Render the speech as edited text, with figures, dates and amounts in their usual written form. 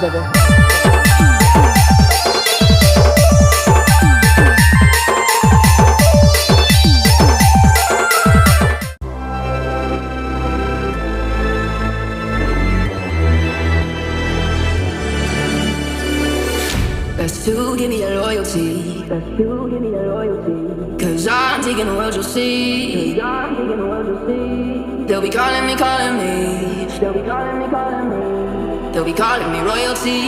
baby. Best to give me your loyalty. Best to give me your loyalty. 'Cause I'm taking the world, you'll see. 'Cause I'm taking the world, you'll see. They'll be calling me, calling me. They'll be calling me, calling me. They'll be calling me royalty.